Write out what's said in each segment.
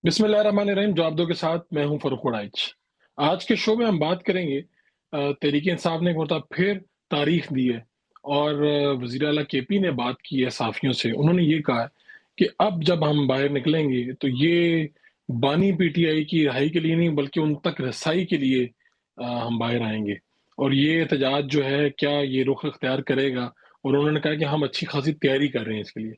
बिस्मिल्लाहिर्रहमानिर्रहीम। जवाब दो के साथ मैं हूं फरूख उड़ाइच। आज के शो में हम बात करेंगे तहरीक इंसाफ ने एक मरतबा फिर तारीख दी है और वज़ीर आला केपी ने बात की है सहाफ़ियों से। उन्होंने ये कहा है कि अब जब हम बाहर निकलेंगे तो ये बानी पीटीआई की रिहाई के लिए नहीं बल्कि उन तक रसाई के लिए हम बाहर आएँगे और ये एहतजाज जो है क्या ये रुख इख्तियार करेगा। और उन्होंने कहा कि हम अच्छी खासी तैयारी कर रहे हैं इसके लिए।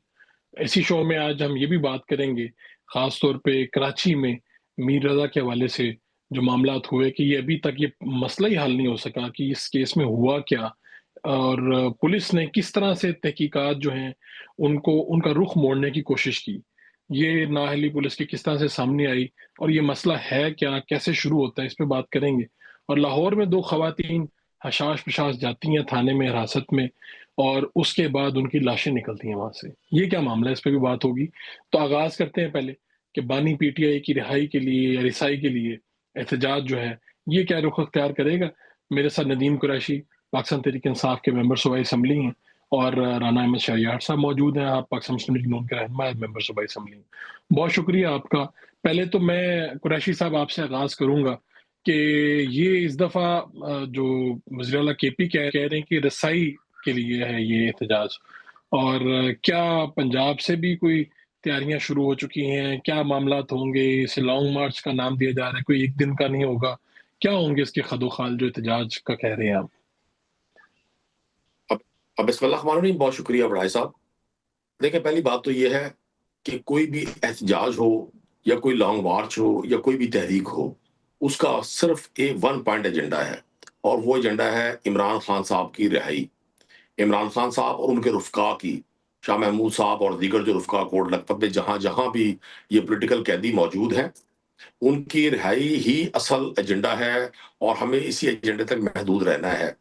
इसी शो में आज हम ये भी बात करेंगे, ख़ास तौर पे कराची में मीर रज़ा के हवाले से जो मामलात हुए कि ये अभी तक ये मसला ही हल नहीं हो सका कि इस केस में हुआ क्या और पुलिस ने किस तरह से तहकीकात जो हैं, उनको उनका रुख मोड़ने की कोशिश की। ये नाअहली पुलिस की किस तरह से सामने आई और ये मसला है क्या, कैसे शुरू होता है, इस पे बात करेंगे। और लाहौर में 2 ख़वातीन हशाश-पिशाश जाती हैं थाने में हिरासत में और उसके बाद उनकी लाशें निकलती हैं वहाँ से। ये क्या मामला है, इस पे भी बात होगी। तो आगाज़ करते हैं पहले कि बानी पीटीआई की रिहाई के लिए या रिसाई के लिए एहतजाज जो है, ये क्या रुख अख्तियार करेगा? मेरे साथ नदीम कुरैशी, पाकिस्तान तहरीक-ए-इंसाफ के मेंबर सूबाई असम्बली हैं और राना अहमद शहरयार साहब मौजूद हैं। आप पाकिस्तान मुस्लिम लीग नून के रहनुमा मेंबर सूबाई असम्बली हैं। बहुत शुक्रिया आपका। पहले तो मैं कुरैशी साहब आपसे आगाज़ करूँगा कि ये इस दफ़ा जो वज़ीर आला केपी कह रहे हैं कि रसाई के लिए है ये एहतजाज और क्या पंजाब से भी कोई तैयारियां शुरू हो चुकी हैं? क्या मामलात होंगे? इसे लॉन्ग मार्च का नाम दिया जा रहा है, कोई एक दिन का नहीं होगा। क्या होंगे इसके खदोखाल जो एहतजाज का कह रहे हैं आप? अब अब बिस्मिल्लाह बहुत शुक्रिया बड़ाई साहब। देखिए, पहली बात तो ये है कि कोई भी एहतजाज हो या कोई लॉन्ग मार्च हो या कोई भी तहरीक हो, उसका सिर्फ एक वन पॉइंट एजेंडा है और वो एजेंडा है इमरान खान साहब की रिहाई। इमरान खान साहब और उनके रुफ़का की, शाह महमूद साहब और दीगर जो रुफ़का कोट लखपत में जहाँ-जहाँ भी ये पॉलिटिकल कैदी मौजूद हैं, उनकी रिहाई ही असल एजेंडा है और हमें इसी एजेंडे तक महदूद रहना है।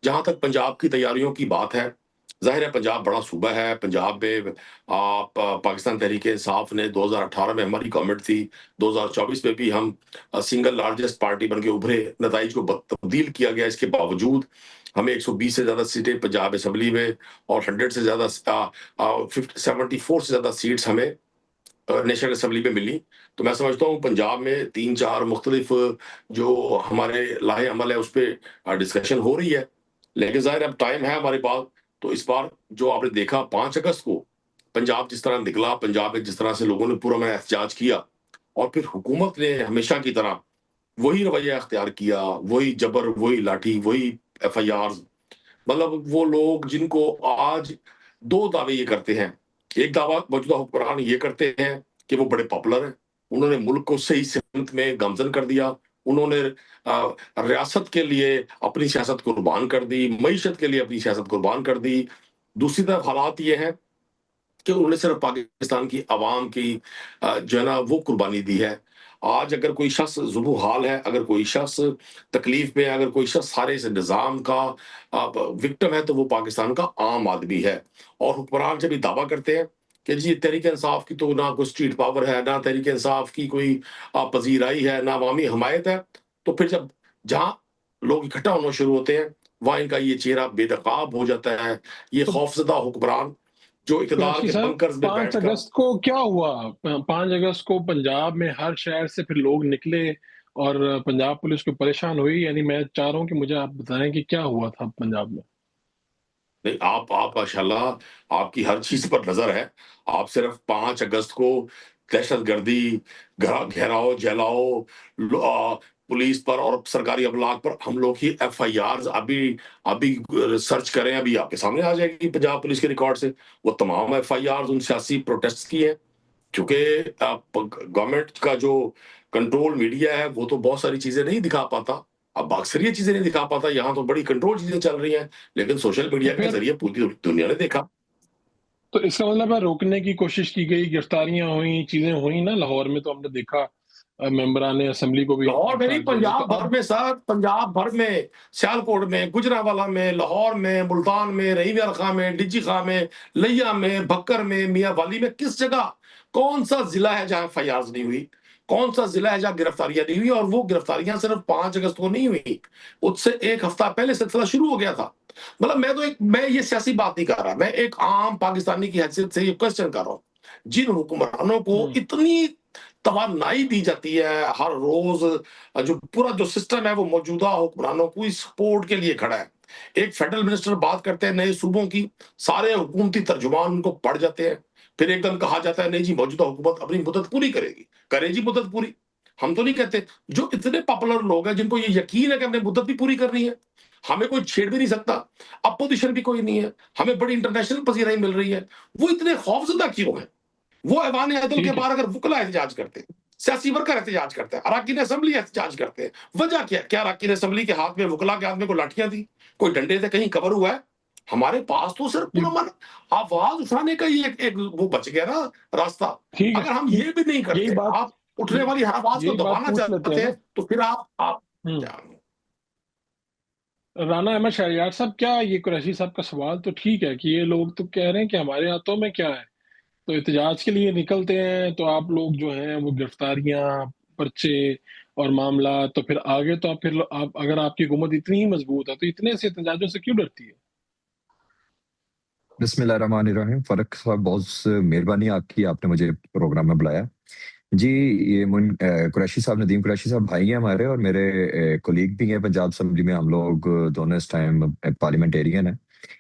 जहाँ तक पंजाब की तैयारियों की बात है, ज़ाहिर है पंजाब बड़ा सूबा है। पंजाब में पाकिस्तान तहरीक-ए-इंसाफ ने 2018 में हमारी गवर्नमेंट थी, 2024 में भी हम सिंगल लार्जेस्ट पार्टी बन के उभरे, नताइज को तब्दील किया गया। इसके बावजूद हमें 120 से ज़्यादा सीटें पंजाब असेंबली में और 100 से ज़्यादा 74 से ज़्यादा सीट्स हमें नेशनल असेंबली में मिली। तो मैं समझता हूँ पंजाब में 3-4 मुख्तलिफ जो हमारे लाहे-अमल है, उस पे डिस्कशन हो रही है। लेकिन ज़ाहिर है अब टाइम है हमारे पास, तो इस बार जो आपने देखा 5 अगस्त को पंजाब जिस तरह निकला, पंजाब में जिस तरह से लोगों ने पुरअमन एहतजाज किया और फिर हुकूमत ने हमेशा की तरह वही रवैया अख्तियार किया, वही जबर, वही लाठी, वही एफआईआर्स। मतलब वो लोग जिनको आज 2 दावे ये करते हैं। एक दावा मौजूदा हुक्मरान ये करते हैं कि वो बड़े पॉपुलर हैं, उन्होंने मुल्क को सही सिमत में गामज़न कर दिया, उन्होंने रियासत के लिए अपनी सियासत कुर्बान कर दी, मईशत के लिए अपनी सियासत कुर्बान कर दी। दूसरी तरफ हालात ये हैं कि उन्होंने सिर्फ पाकिस्तान की आवाम की जो है ना वो कुर्बानी दी है। आज अगर कोई शख्स ज़ुबू-हाल है, अगर कोई शख्स तकलीफ में है, अगर कोई शख्स सारे इस निज़ाम का विक्टिम है, तो वो पाकिस्तान का आम आदमी है। और हुक्मरान जब ये दावा करते हैं कि जी तहरीक-ए-इंसाफ की तो ना कोई स्ट्रीट पावर है, ना तहरीक-ए-इंसाफ की कोई पज़ीराई है, ना अवामी हमायत है, तो फिर जब जहाँ लोग इकट्ठा होना शुरू होते हैं, वहाँ इनका ये चेहरा बेनकाब हो जाता है। ये तो खौफज़दा हुक्मरान जो इक़्तिदार कुरैशी के साहब, बंकर्स में 5 बैठकर अगस्त को क्या हुआ? 5 अगस्त को पंजाब में हर शहर से फिर लोग निकले और पंजाब पुलिस को परेशान हुई। यानी मैं चाह रहा हूँ कि मुझे आप बताएँ कि क्या हुआ था पंजाब में? नहीं, आप माशाल्लाह आपकी हर चीज़ पर नज़र है। आप सिर्फ़ 5 अगस्त को दहशतगर्दी, घेराव, जलाओ, पुलिस पर और सरकारी अबलाग पर हमलों की एफआईआर्स अभी अभी सर्च करें, अभी आपके सामने आ जाएगी पंजाब पुलिस के रिकॉर्ड से। वो तमाम एफआईआर्स उन सियासी प्रोटेस्ट्स की हैं। क्योंकि गवर्नमेंट का जो कंट्रोल मीडिया है वो तो बहुत सारी चीजें नहीं दिखा पाता। अब अक्सर ये चीजें नहीं दिखा पाता, यहाँ तो बड़ी कंट्रोल चीजें चल रही हैं, लेकिन सोशल तो मीडिया के फिर जरिए पूरी दुनिया ने देखा। तो इसका मतलब है रोकने की कोशिश की गई, गिरफ्तारियाँ हुई, चीज़ें हुई ना लाहौर में तो हमने देखा मेंबरान असेंबली को भी लाहौर में नहीं, गिरफ्तार किया गया। तो पंजाब भर अब में सर, पंजाब भर में, सियालकोट में, गुजरांवाला में, लाहौर में, मुल्तान में, रहीम खां में, डिची खां में, लिया में, भक्कर में, मियां वाली में, किस जगह कौन सा जिला है जहां फयाज नहीं हुई? कौन सा जिला है जहां गिरफ्तारियां नहीं हुई? और वो गिरफ्तारियां सिर्फ 5 अगस्त को नहीं हुई, उससे एक हफ्ता पहले सिलसिला शुरू हो गया था। मतलब मैं ये सियासी बात नहीं कर रहा, मैं एक आम पाकिस्तानी की हैसियत से ये क्वेश्चन कर रहा हूँ। जिन हुक्मरानों को हुँ। इतनी तवानाई दी जाती है, हर रोज जो पूरा जो सिस्टम है वो मौजूदा हुक्मरानों को इस सपोर्ट के लिए खड़ा है। एक फेडरल मिनिस्टर बात करते हैं नए सूबों की, सारे हुकूमती तर्जुमान उनको पढ़ जाते हैं, फिर एकदम कहा जाता है नहीं जी मौजूदा हुकूमत अपनी मुद्दत पूरी करेगी। करे जी मुद्दत पूरी, हम तो नहीं कहते। जो इतने पॉपुलर लोग हैं जिनको ये यकीन है कि हमने मुद्दत भी पूरी करनी है, हमें कोई छेड़ भी नहीं सकता, अपोजिशन भी कोई नहीं है, हमें बड़ी इंटरनेशनल पसीराई मिल रही है, वो इतने खौफजदा क्यों है? वो ऐवान अदल के ठीक है। बाहर अगर वकला एहतजाज करते हैं, सियासी वर्कर एहतजाज करते हैं, अराकीन असेंबली एहतजाज करते हैं, वजह क्या? क्या अराकीन असेंबली के हाथ में, वकला के हाथ में कोई लाठियां थी, कोई डंडे थे, कहीं कवर हुआ है? हमारे पास तो सिर्फ ये पुरअमन आवाज उठाने का ही एक वो बच गया ना रास्ता। ठीक है। अगर हम ये ये भी नहीं यही करते, बात आप उठने वाली हर आवाज को यही बात दबाना पूछ लेते हैं चाहते ना। हैं, तो फिर आप हम्म। क्या? राना अहमद शहरयार साहब, क्या ये कुरैशी साहब का सवाल तो ठीक है कि ये लोग तो कह रहे हैं कि हमारे हाथों में क्या है, तो एहतजाज के लिए निकलते हैं तो आप लोग जो हैं वो गिरफ्तारियां, पर्चे और मामला, तो फिर आगे तो आप अगर आपकी हुकूमत इतनी ही मजबूत है तो इतने से एहतजाजों से क्यों डरती है? बिस्मिल्लाहिर्रहमानिर्रहीम। फरक साहब, बहुत मेहरबानी आपकी, आपने मुझे प्रोग्राम में बुलाया। जी, ये कुरैशी साहब, नदीम कुरैशी साहब भाई हैं हमारे, और मेरे कोलीग भी हैं पंजाब असेंबली में। हम लोग दोनों इस टाइम पार्लियामेंटेरियन हैं।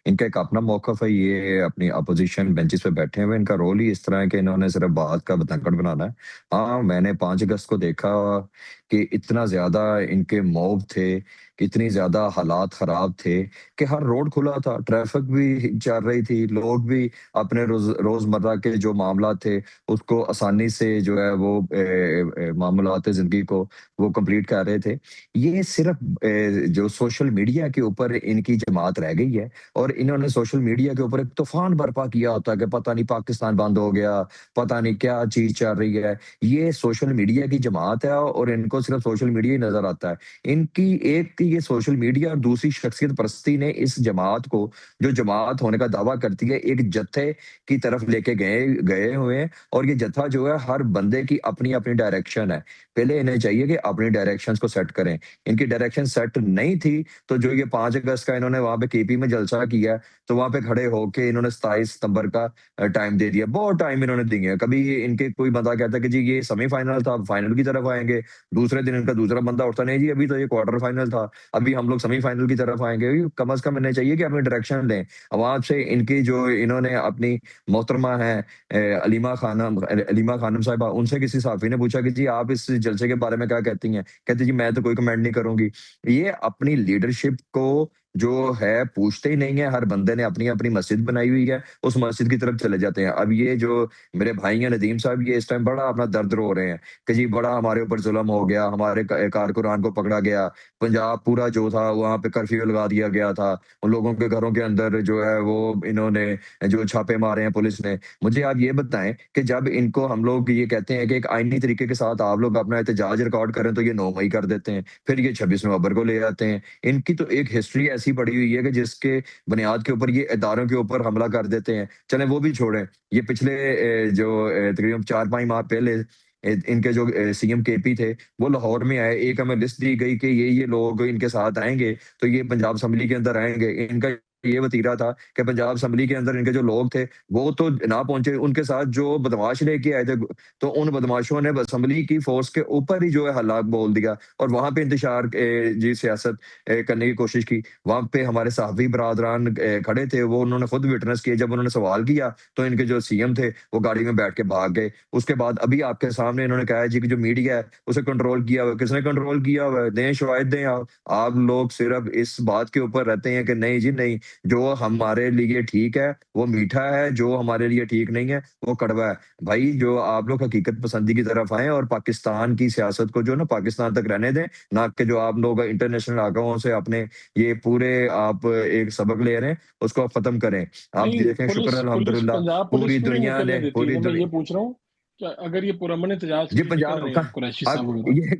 इनका एक अपना मौक़िफ़ है, ये अपनी अपोज़िशन बेंचेस पे बैठे हुए हैं। इनका रोल ही इस तरह है कि इन्होंने सिर्फ़ बात का बतंगड़ बनाना है। हाँ, मैंने 5 अगस्त को देखा कि इतना ज़्यादा इनके मॉब थे, इतनी ज़्यादा हालात ख़राब थे कि हर रोड खुला था, ट्रैफ़िक भी चल रही थी, लोग भी अपने रोज़मर्रा के जो मामलात थे, उसको आसानी से जो है वो मामूलात ज़िंदगी को वो कंप्लीट कर रहे थे। ये सिर्फ़ जो सोशल मीडिया के ऊपर इनकी जमात रह गई है, और इन्होंने सोशल मीडिया के ऊपर एक तूफ़ान बर्पा किया होता है कि पता नहीं पाकिस्तान बंद हो गया, पता नहीं क्या चीज़ चल रही है। ये सोशल मीडिया की जमात है और इनको सिर्फ़ सोशल मीडिया ही नज़र आता है। इनकी एक थी ये सोशल मीडिया, और दूसरी शख्सियत परस्ती ने इस जमात को, जो जमात होने का दावा करती है, एक जत्थे की तरफ लेके गए गए हुए हैं। और ये जत्था जो है, हर बंदे की अपनी-अपनी डायरेक्शन है। पहले इन्हें चाहिए कि अपनी डायरेक्शंस को सेट करें। इनकी डायरेक्शन सेट नहीं थी, तो जो ये 5 अगस्त का इन्होंने वहाँ पे केपी में जलसा किया है, तो वहाँ पे खड़े होके इन्होंने 27 सितंबर का टाइम दे दिया। बहुत टाइम इन्होंने दिए है। कभी इनके कोई बंदा कहता है कि जी ये सेमीफाइनल था, अब फाइनल की तरफ आएँगे। दूसरे दिन इनका दूसरा बंदा उठता, नहीं जी अभी तो ये क्वार्टर फाइनल था, अभी हम लोग सेमीफाइनल की तरफ आएँगे। कम से कम इन्हें चाहिए कि अपनी डायरेक्शन लें। आवाम से इनकी जो इन्होंने अपनी मोहतरमा हैं अलीमा खानम साहिबा, उनसे किसी सहाफ़ी ने पूछा कि जी आप इस जलसे के बारे में क्या कहती हैं? कहती जी मैं तो कोई कमेंट नहीं करूँगी। ये अपनी लीडरशिप को जो है पूछते ही नहीं है, हर बंदे ने अपनी-अपनी मस्जिद बनाई हुई है, उस मस्जिद की तरफ चले जाते हैं। अब ये जो मेरे भाई हैं नदीम साहब, ये इस टाइम बड़ा अपना दर्द रो रहे हैं कि जी बड़ा हमारे ऊपर ज़ुल्म हो गया, हमारे कारकुनान को पकड़ा गया, पंजाब पूरा जो था वहाँ पे कर्फ्यू लगा दिया गया था, उन लोगों के घरों के अंदर जो है वो इन्होंने जो छापे मारे हैं पुलिस ने। मुझे आप ये बताएँ कि जब इनको हम लोग ये कहते हैं कि एक आईनी तरीके के साथ आप लोग अपना एहतजाज रिकॉर्ड करें, तो ये 9 मई कर देते हैं, फिर ये 26 नवंबर को ले आते हैं। इनकी तो एक हिस्ट्री ऐसी पड़ी हुई है कि जिसके बुनियाद के ऊपर ये इदारों के ऊपर हमला कर देते हैं। चलें वो भी छोड़ें, ये पिछले तकरीबन 4-5 माह पहले इनके जो सीएम केपी थे, वो लाहौर में आए। एक हमें लिस्ट दी गई कि ये लोग इनके साथ आएँगे, तो ये पंजाब असेंबली के अंदर आएँगे। इनका ये वतीरा था कि पंजाब असेंबली के अंदर इनके जो लोग थे, वो तो ना पहुँचे, उनके साथ जो बदमाश लेके आए थे, तो उन बदमाशों ने असेंबली की फ़ोर्स के ऊपर ही जो है हल्ला बोल दिया, और वहाँ पे इंतशार जी सियासत करने की कोशिश की। वहाँ पे हमारे सहाफ़ी बरादरान खड़े थे, वो उन्होंने खुद विटनेस किए। जब उन्होंने सवाल किया, तो इनके जो सीएम थे, वो गाड़ी में बैठ के भाग गए। उसके बाद अभी आपके सामने इन्होंने कहा है जी कि जो मीडिया है, उसे कंट्रोल किया हुआ है। किसने कंट्रोल किया हुआ है? दें शवाहिद दें आप। आप लोग सिर्फ़ इस बात के ऊपर रहते हैं कि नहीं जी नहीं, जो हमारे लिए ठीक है, वो मीठा है, जो हमारे लिए ठीक नहीं है, वो कड़वा है। भाई, जो आप लोग हकीकत पसंदी की तरफ आएँ और पाकिस्तान की सियासत को जो है ना पाकिस्तान तक रहने दें, ना कि जो आप लोग इंटरनेशनल आगाहों से अपने ये पूरे आप एक सबक ले रहे हैं, उसको आप ख़त्म करें। आप नहीं, देखें, शुक्र पुलिस पुलिस अल्हम्दुलिल्लाह, पंजाब पुलिस पूरी क्यों नहीं दुनिया निकलने ने देती है? पूरी तो मैं ये दुनि पूछ रहा हूँ कि अगर ये पुरअमन एहतजाज के ये लिए निकल पंजाब रहे का हैं कुरैशी अब साहब वगैरह। ये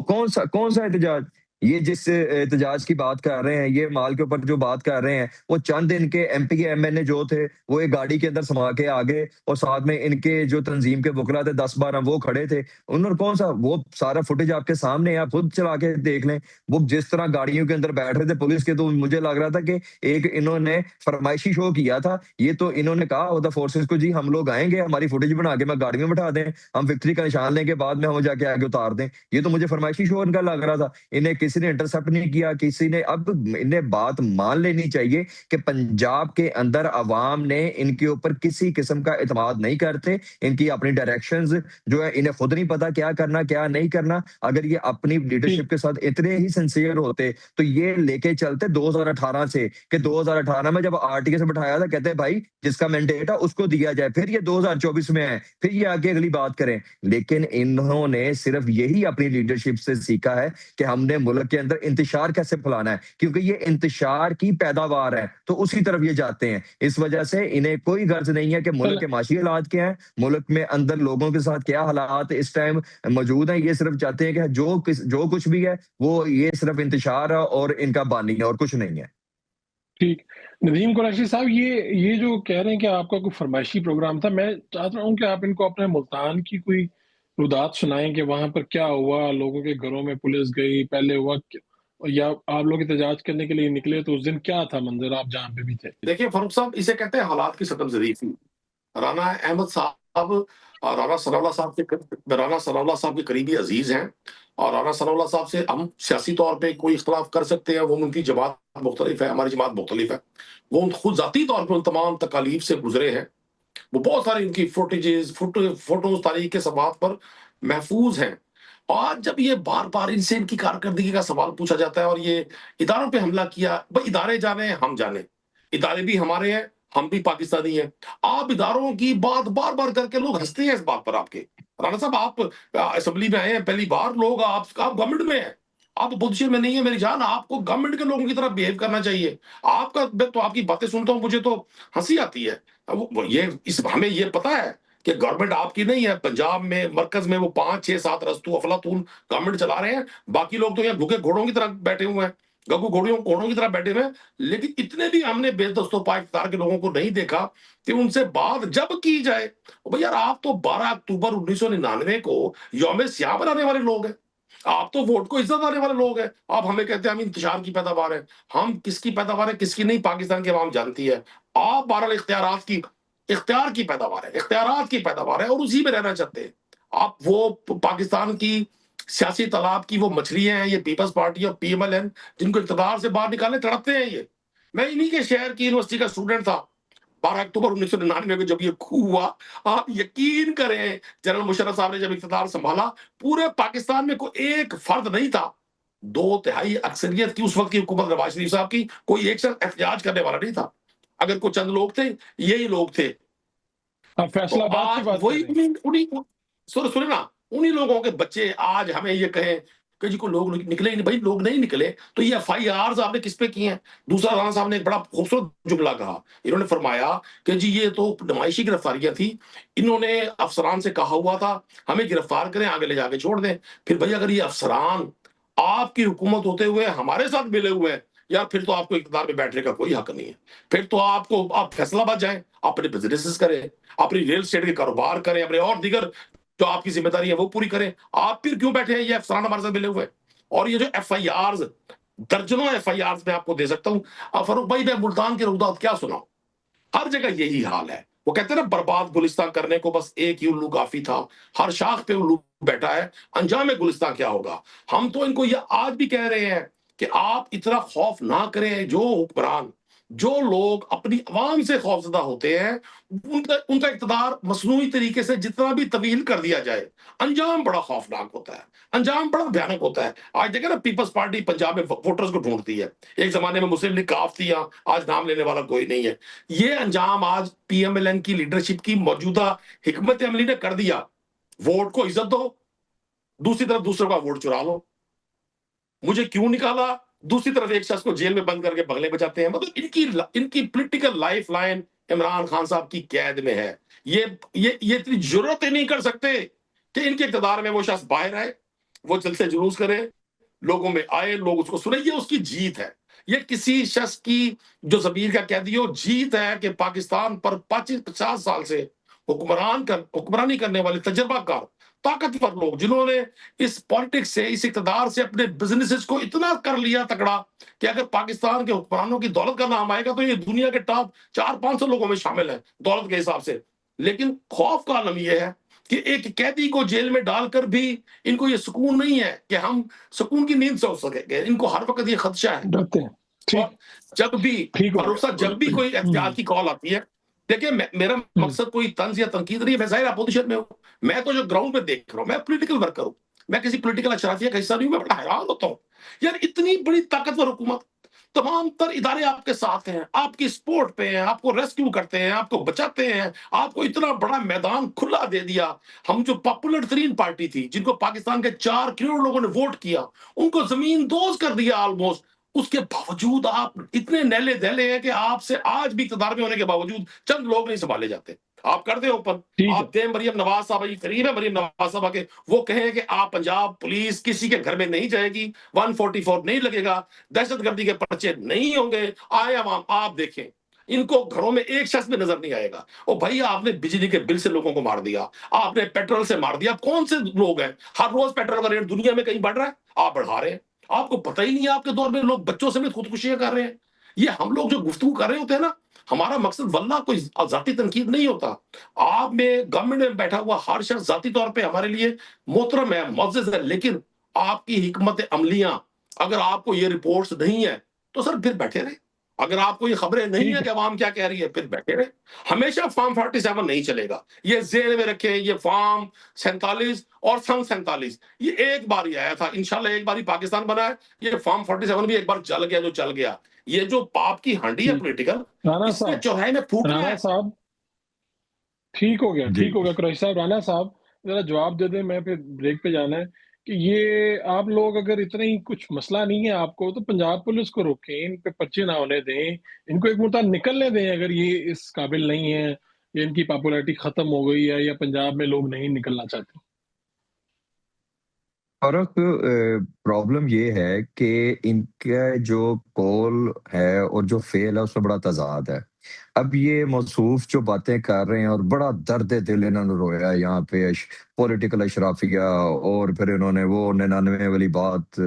कौन-सा एहतजाज? ये जिस एहतजाज की बात कर रहे हैं, ये माल के ऊपर जो बात कर रहे हैं, वो चंद इनके एमपी के एमएनए जो थे, वो एक गाड़ी के अंदर समा के आ गए और साथ में इनके जो तंजीम के वकला थे 10-12 वो खड़े थे। उन्होंने कौन-सा वो सारा फुटेज आपके सामने है, आप खुद चला के देख लें। वो जिस तरह गाड़ियों के अंदर बैठ रहे थे पुलिस के, तो मुझे लग रहा था कि एक इन्होंने फरमाइशी शो किया था। ये तो इन्होंने कहा होता फोर्सेस को, जी हम लोग आएँगे, हमारी फुटेज बना के मैं गाड़ी में बिठा दें, हम विक्ट्री का निशान लेंगे, बाद में हम जाके आगे उतार दें। ये तो मुझे फरमाइशी शो इनका लग रहा था। इन्हें किसी ने इंटरसेप्ट नहीं किया, किसी ने, अब इन्हें बात मान लेनी चाहिए कि पंजाब के अंदर अवाम ने इनके ऊपर किसी किस्म का इत्मीनान नहीं करते। इनकी अपनी डायरेक्शंस जो है, इन्हें खुद नहीं पता क्या करना, क्या नहीं करना। अगर ये अपनी लीडरशिप के साथ इतने ही सिंसियर होते, तो ये लेके चलते 2018 से, कि 2018 में जब आरटीए से बिठाया था, कहते भाई जिसका मैंडेट है उसको दिया जाए। फिर ये 2024 में है, फिर ये आगे अगली बात करें। लेकिन इन्होंने सिर्फ यही अपनी लीडरशिप से सीखा है कि हमने मुल्क के अंदर इंतशार कैसे फैलाना है, क्योंकि ये इंतशार की पैदावार है, तो उसी तरफ ये जाते हैं। इस वजह से इन्हें कोई गर्ज नहीं है कि मुल्क चल के माशी हालात क्या है, मुल्क में अंदर लोगों के साथ क्या हालात इस टाइम मौजूद हैं। ये सिर्फ चाहते हैं कि जो कुछ भी है, वो ये सिर्फ इंतशार है और इनका बानी है और कुछ नहीं है। ठीक। नदीम कुरैशी साहब, ये जो कह रहे हैं कि आपका कोई फरमाइशी प्रोग्राम था, मैं चाहता हूँ कि आप इनको अपने मुल्तान की कोई रुदात सुनाएँ कि वहाँ पर क्या हुआ? लोगों के घरों में पुलिस गई, पहले हुआ क या आप लोग एहतजाज करने के लिए निकले, तो उस दिन क्या था मंज़र, आप जहाँ पे भी थे? देखिए फारूक साहब, इसे कहते हैं हालात की सतमज़रीफ़ी। राना अहमद साहब राना सनाउल्लाह साहब के करीबी अजीज हैं, और राना सनाउल्लाह साहब से हम सियासी तौर पे कोई इख्तलाफ कर सकते हैं, वो उनकी जमात मुख्तलिफ है, हमारी जमात मुख्तलिफ है। वो खुद जाती तौर पे उन तमाम तकालीफ से गुजरे हैं। वो बहुत सारी उनकी फोटोज तारीख के सवाल पर महफूज हैं। और जब ये बार बार इनसे इनकी कारकर्दगी का सवाल पूछा जाता है और ये इदारों पे हमला किया, भाई इदारे जाने हम जाने, इदारे भी हमारे हैं, हम भी पाकिस्तानी हैं। आप इदारों की बात बार बार करके लोग हंसते हैं इस बात पर आपके। राना साहब, आप असेंबली में आए हैं पहली बार, लोग आप गवर्नमेंट में हैं, आप पोजीशन में नहीं है मेरी जान, आपको गवर्नमेंट के लोगों की तरह बिहेव करना चाहिए। आपका, मैं तो आपकी बातें सुनता हूं, मुझे तो हंसी आती है। ये इस हमें ये पता है कि गवर्नमेंट आपकी नहीं है। पंजाब में मरकज में वो 5 6 7 रस्तू अफलातून गवर्नमेंट चला रहे हैं, बाकी लोग तो यहाँ भूखे घोड़ों की तरह बैठे हुए हैं, गगू घोड़ियों घोड़ों की तरह बैठे हुए हैं। लेकिन इतने भी हमने बेदस्तों इख्तियार के लोगों को नहीं देखा कि उनसे बात जब की जाए, भाई यार आप तो 12 अक्टूबर 1999 को यौम स्याह बनाने वाले लोग हैं, आप तो वोट को इज्जत देने वाले लोग हैं। आप हमें कहते हैं हम इंतजार की पैदावार है। हम किसकी पैदावार है किसकी नहीं, पाकिस्तान की आवाम जानती है। आप बहरहाल इख्तियार की पैदावार है, इख्तियारात की पैदावार है, और उसी में रहना चाहते हैं आप। वो पाकिस्तान की सियासी तालाब की वो मछलियां हैं, ये पीपल्स पार्टी और पीएमएलएन, जिनको इक़्तिदार से बाहर निकालने तड़पते हैं ये। मैं इन्हीं के शहर की यूनिवर्सिटी का स्टूडेंट था 12 अक्टूबर 1999 को जब ये खू हुआ। आप यकीन करें, जनरल मुशर्रफ साहब ने जब इक़्तिदार संभाला, पूरे पाकिस्तान में कोई एक फर्द नहीं था, 2/3 अक्सरियत की उस वक्त की हुकूमत नवाज शरीफ साहब की, कोई एक शख्स एहतजाज करने वाला नहीं था। अगर कोई चंद लोग थे, यही लोग थे। आप तो फैसलाबाद की आज बात कर वही रहे हैं? उन्हीं सुने ना, उन्हीं लोगों के बच्चे आज हमें ये कहें कि जी को लोग निकले ही नहीं। भाई लोग नहीं निकले तो ये एफआईआर आपने किस पे की हैं? दूसरा, राणा साहब ने एक बड़ा खूबसूरत जुमला कहा। इन्होंने फरमाया कि जी ये तो नुमाइशी गिरफ्तारियां थी, इन्होंने अफसरान से कहा हुआ था हमें गिरफ्तार करें, आगे ले जाके छोड़ दें। फिर भाई अगर ये अफसरान आपकी हुकूमत होते हुए हमारे साथ मिले हुए हैं, यार फिर तो आपको इक़्तिदार पे बैठने का कोई हक नहीं है। फिर तो आप फैसलाबाद जाएं, अपने बिजनेसेस करें, अपनी रियल एस्टेट के कारोबार करें, अपने और दीगर जो आपकी जिम्मेदारी है वो पूरी करें। आप फिर क्यों बैठे हैं ये अफसरान हमारे साथ मिले हुए? और ये जो एफआईआर, दर्जनों एफआईआर मैं आपको दे सकता हूं। फारूक भाई, मैं मुल्तान के रुदात क्या सुनाऊं, हर जगह यही हाल है। वो कहते हैं ना, बर्बाद गुलिस्तान करने को बस एक ही उल्लू काफी था, हर शाख पे उल्लू बैठा है, अंजाम गुलिस्तान क्या होगा। हम तो इनको ये आज भी कह रहे हैं कि आप इतना खौफ ना करें। जो हुक्मरान, जो लोग अपनी अवाम से खौफजदा होते हैं, उनका इक़्तिदार मसनूई तरीके से जितना भी तवील कर दिया जाए, अंजाम बड़ा खौफनाक होता है, अंजाम बड़ा भयानक होता है। आज देखें ना, पीपल्स पार्टी पंजाब में वोटर्स को ढूंढती है। एक जमाने में मुस्लिम लीग काफ थी, आज नाम लेने वाला कोई नहीं है। ये अंजाम आज पीएमएलएन की लीडरशिप की मौजूदा हिकमत अमली ने कर दिया। वोट को इज्जत दो, दूसरी तरफ दूसरों का वोट चुरा लो। मुझे क्यों निकाला, दूसरी तरफ एक शख्स को जेल में बंद करके बगले बचाते हैं। मतलब इनकी political life line Imran Khan साहब की कैद में है। ये इतनी जरूरत ही नहीं कर सकते कि इनके इक़्तिदार में वो शख्स बाहर आए, वो जलसे जुलूस करे, लोगों में आए, लोग उसको सुने, ये उसकी जीत है। ये किसी शख्स की जो ज़मीर का कैदी हो जीत है कि पाकिस्तान पर 25-50 साल से हुक्मरानी करने वाले तजर्बाकार, ताकतवर लोग जिन्होंने इस पॉलिटिक्स से, इस इक़्तिदार से अपने बिज़नेसेस को इतना कर लिया तगड़ा कि अगर पाकिस्तान के हुक्मरानों की दौलत का नाम आएगा तो ये दुनिया के टॉप 400-500 लोगों में शामिल है, दौलत के हिसाब से। लेकिन खौफ का आलम ये है कि एक कैदी को जेल में डालकर भी इनको ये सुकून नहीं है कि हम सुकून की नींद सो सकेंगे। इनको हर वक़्त ये खदशा है। डरते हैं। ठीक, और जब भी ठीक हो भरोसा, गया। जब भी कोई एहतियात की कॉल आती है, देखिए मेरा मकसद कोई तंज़ या तनकीद नहीं है, मैं ज़ाहिर अपोज़िशन में हूँ। मैं तो जो ग्राउंड पे देख रहा हूँ, मैं पॉलिटिकल वर्कर हूँ। मैं किसी पॉलिटिकल अशराफिया का हिस्सा नहीं हूँ, मैं बड़ा हैरान होता हूँ। यार इतनी बड़ी ताकतवर हुकूमत, तमाम तर इदारे आपके साथ हैं, आपकी सपोर्ट पे हैं, आपको रेस्क्यू करते हैं, आपको बचाते हैं, आपको इतना बड़ा मैदान खुला दे दिया। हम जो पॉपुलर तरीन पार्टी थी, जिनको पाकिस्तान के 4 करोड़ लोगों ने वोट किया, उनको ज़मीन-दोज़ कर दिया ऑलमोस्ट। उसके बावजूद आप इतने नैले-धैले हैं कि आपसे आज भी इक़्तिदार में होने के बावजूद चंद लोग नहीं सँभाले जाते। आप कर दें ओपन, ठीक है। आप दें मरियम नवाज़ साहबा, ये करीब है मरियम नवाज़ साहबा के, वो कहें कि आप पंजाब पुलिस किसी के घर में नहीं जाएगी, 144 नहीं लगेगा, दहशतगर्दी के पर्चे नहीं होंगे, आए अवाम आप देखें। इनको घरों में एक शख्स भी नज़र नहीं आएगा। ओ भाई आपने बिजली के बिल से लोगों को मार दिया, आपने पेट्रोल से मार दिया, आप कौन से लोग हैं? हर रोज़ पेट्रोल का रेट दुनिया में कहीं बढ़ रहा है, आप बढ़ा रहे हैं। आपको पता ही नहीं है आपके दौर में लोग बच्चों समेत खुदकुशियाँ कर रहे हैं। ये हम लोग जो गुफ्तगू कर रहे होते हैं ना, हमारा मकसद वल्लाह कोई ज़ाती तनकीद नहीं होता। आप में गवर्नमेंट में बैठा हुआ हर शख्स ज़ाती तौर पे हमारे लिए मोहतरम है, मुअज़्ज़ज़ है, लेकिन आपकी हिकमत अमलियाँ अगर आपको ये रिपोर्ट्स नहीं है, तो सर फिर बैठे रहें। अगर आपको ये खबरें नहीं ठीक है है। कि अवाम क्या कह रही है, फिर बैठे रहें। हमेशा फ़ॉर्म 47 नहीं चलेगा। ये ज़हन में रखें, ये फ़ॉर्म 47 और सन 47 ये एक बार ही आया था। इंशाल्लाह एक बार ही पाकिस्तान बना है। ये फ़ॉर्म 47 भी एक बार चल गया जो चल गया। ये जो पाप की हांडी है ठीक। पॉलिटिकल, राणा इसने साहब, चौराहे में फूटना राणा है। साहब, जी। ठीक हो गया कुरैशी साहब। राणा साहब, ज़रा जवाब दे दें, मैं फिर ब्रेक पे जाना है कि ये आप लोग अगर इतना ही कुछ मसला नहीं है आपको, तो पंजाब पुलिस को रोकें, इन पे पर्चे ना होने दें, इनको एक मुद्दा निकलने दें अगर ये इस काबिल नहीं है, या इनकी पॉपुलैरिटी खत्म हो गई है, या पंजाब में लोग नहीं निकलना चाहते। फ़र्क प्रॉब्लम ये है कि इनका जो कौल है और जो फ़ेल है उसमें बड़ा तज़ाद है। अब ये मौसूफ़ जो बातें कर रहे हैं और बड़ा दर्द-ए-दिल इन्होंने रोया है यहाँ पे पॉलिटिकल अशराफिया, और फिर इन्होंने वो 99 वाली बात,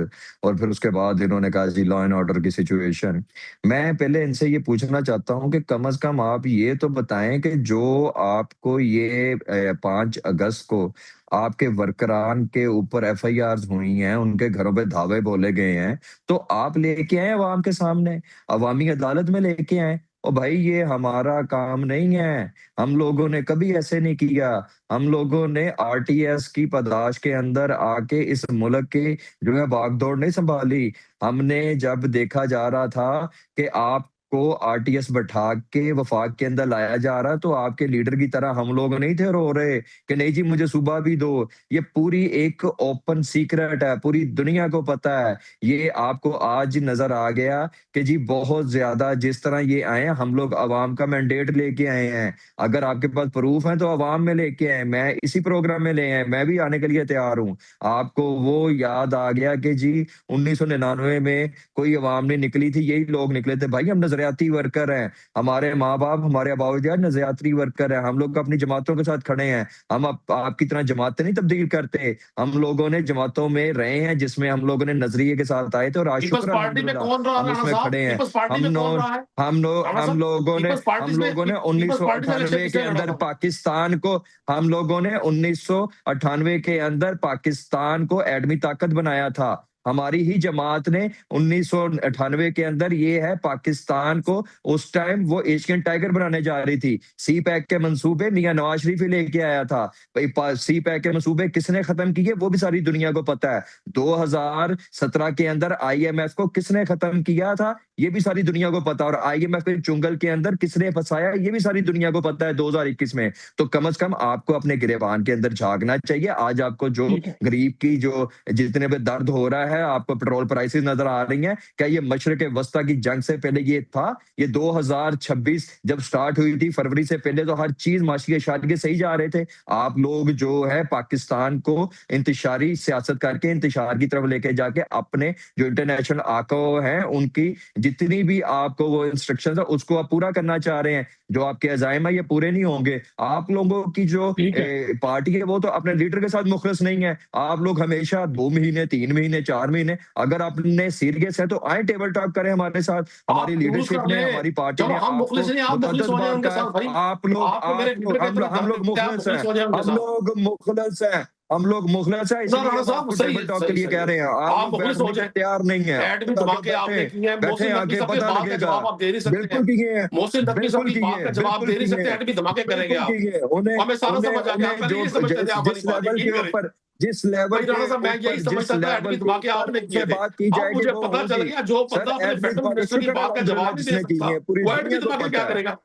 और फिर उसके बाद इन्होंने कहा जी लॉ एंड ऑर्डर की सिचुएशन। मैं पहले इनसे ये पूछना चाहता हूँ कि कम से कम आप ये तो बताएँ कि जो आपको ये 5 अगस्त को आपके वर्करान के ऊपर एफआईआर्स हुई हैं, उनके घरों पे धावे बोले गए हैं, तो आप लेके आए अवाम के सामने, अवामी अदालत में लेके आए। ओ भाई ये हमारा काम नहीं है, हम लोगों ने कभी ऐसे नहीं किया। हम लोगों ने आरटीएस की पादाश के अंदर आके इस मुल्क की जो है बागडोर नहीं सँभाली। हमने जब देखा जा रहा था कि आपको आरटीएस बैठा के वफाक के अंदर लाया जा रहा है, तो आपके लीडर की तरह हम लोग नहीं थे रो रहे कि नहीं जी मुझे सूबा भी दो। ये पूरी एक ओपन सीक्रेट है, पूरी दुनिया को पता है। ये आपको आज नज़र आ गया कि जी बहुत ज़्यादा जिस तरह ये आए हैं, हम लोग अवाम का मैंडेट लेके आए हैं। अगर आपके पास प्रूफ़ है तो अवाम में लेके आएँ, मैं इसी प्रोग्राम में ले आए, मैं भी आने के लिए तैयार हूँ। आपको वो याद आ गया कि जी 1999 में कोई अवाम नहीं निकली थी, यही लोग निकले थे। भाई हम नज़रियाती वर्कर हैं, हमारे माँ-बाप, हमारे अबाउजाद नज़रियाती वर्कर हैं, हम लोग अपनी जमातों के साथ खड़े हैं। हम आपकी तरह जमातें नहीं तब्दील करते। हम लोगों ने जमातों में रहे हैं जिसमें हम लोगों ने नज़रिए के साथ आए थे, और आज पीपल्स शुक्र पार्टी में अल्हम्दुलिल्लाह कौन रहा हम राणा उसमें साहब? खड़े हैं। पीपल्स पार्टी हम में नो कौन रहा है? हम नो राणा हम साहब, लोगों ने पीपल्स उन्नीस सौ पार्टी से इलेक्शन अट्ठानवे के किसने लड़ा अंदर था? पाकिस्तान को हम लोगों ने 1998 के अंदर पाकिस्तान को एटमी ताकत बनाया था। हमारी ही जमात ने 1998 के अंदर ये है पाकिस्तान को, उस टाइम वो एशियन टाइगर बनाने जा रही थी। सी पैक के मंसूबे मियाँ नवाज शरीफ ही लेके आया था। भई सी पैक के मंसूबे किसने खत्म किए वो भी सारी दुनिया को पता है। 2017 के अंदर आईएमएफ को किसने खत्म किया था ये भी सारी दुनिया को पता है, और आईएमएफ के चुंगल के अंदर किसने फंसाया ये भी सारी दुनिया को पता है 2021 में। तो कम से कम आपको अपने गिरेबान के अंदर झाँकना चाहिए। आज आपको जो ठीक है। गरीब की जो जितने पे दर्द हो रहा है है, आपको पेट्रोल प्राइसेस नजर आ रही हैं, क्या ये मशरिक वस्ता की जंग से पहले ये था? ये 2026 जब स्टार्ट हुई थी फरवरी से पहले तो हर चीज माशी के सही जा रहे थे। आप लोग जो है पाकिस्तान को इंतशारी सियासत करके इंतशार की तरफ लेके जाके अपने जो इंटरनेशनल आका हैं उनकी जितनी भी आपको वो इंस्ट्रक्शन है उसको आप पूरा करना चाह रहे हैं। जो आपके अजायम है ये पूरे नहीं होंगे। आप लोगों की जो ठीक है। पार्टी है वो तो अपने लीडर के साथ मुखलिस नहीं है। आप लोग हमेशा 2 महीने 3 महीने 4 महीने अगर आपने सीरियस है तो आए टेबल टॉक करें हमारे साथ। हमारी आप क्रूज लीडरशिप कर ने ले, हमारी पार्टी चलो ने हम आपको मुखलिस नहीं, आप मुखलिस मुतअद्दिद हो जाए बार उनके कहा साथ भाई। आप लोग आप मेरे लीडर की तरह हम लोग क्या मुखलिस मुखलिस हैं। हो जाए उनके हम साथ। लोग मुखलिस हैं। हम लोग मुखलिस हैं ना इसलिए राणा हम साहब आपको सही टेबल है, टॉक के सही लिए सही कह है, रहे हैं। आप आप लोग मुखलिस हो बैठने के लिए जाए। तैयार नहीं है। एटमी आगे धमाके आपने बैठे किए हैं, बैठे मोहसिन नकवी आगे साहब की पता बात का लगेगा। जवाब आप दे नहीं सकते हैं। बिल्कुल किए हैं, मोहसिन नकवी साहब बिल्कुल की बात किए, का जवाब बिल्कुल दे नहीं सकते, किए, एटमी धमाके करेंगे बिल्कुल आप। किए। और हमें सारा उन्हें समझ आ गया, आप उन्हें पहले जो यही समझते थे, आप हमारी जिस बात लेवल यकीन के करें। ऊपर जिस लेवल भाई राणा साहब मैं यही जिस समझता था एटमी लेवल के धमाके ऊपर आपने उनसे किए थे। बात की अब जाएगी मुझे वो पता चल होगी। गया जो सर बंदा अपने एटमी फेडरल धमाके मिनिस्टर की शुक्र है बात का अल्हम्दुलिल्लाह जवाब नहीं दे जिसने की सकता, है, पूरी वो एटमी दुनिया को धमाके क्या पता है। करेगा?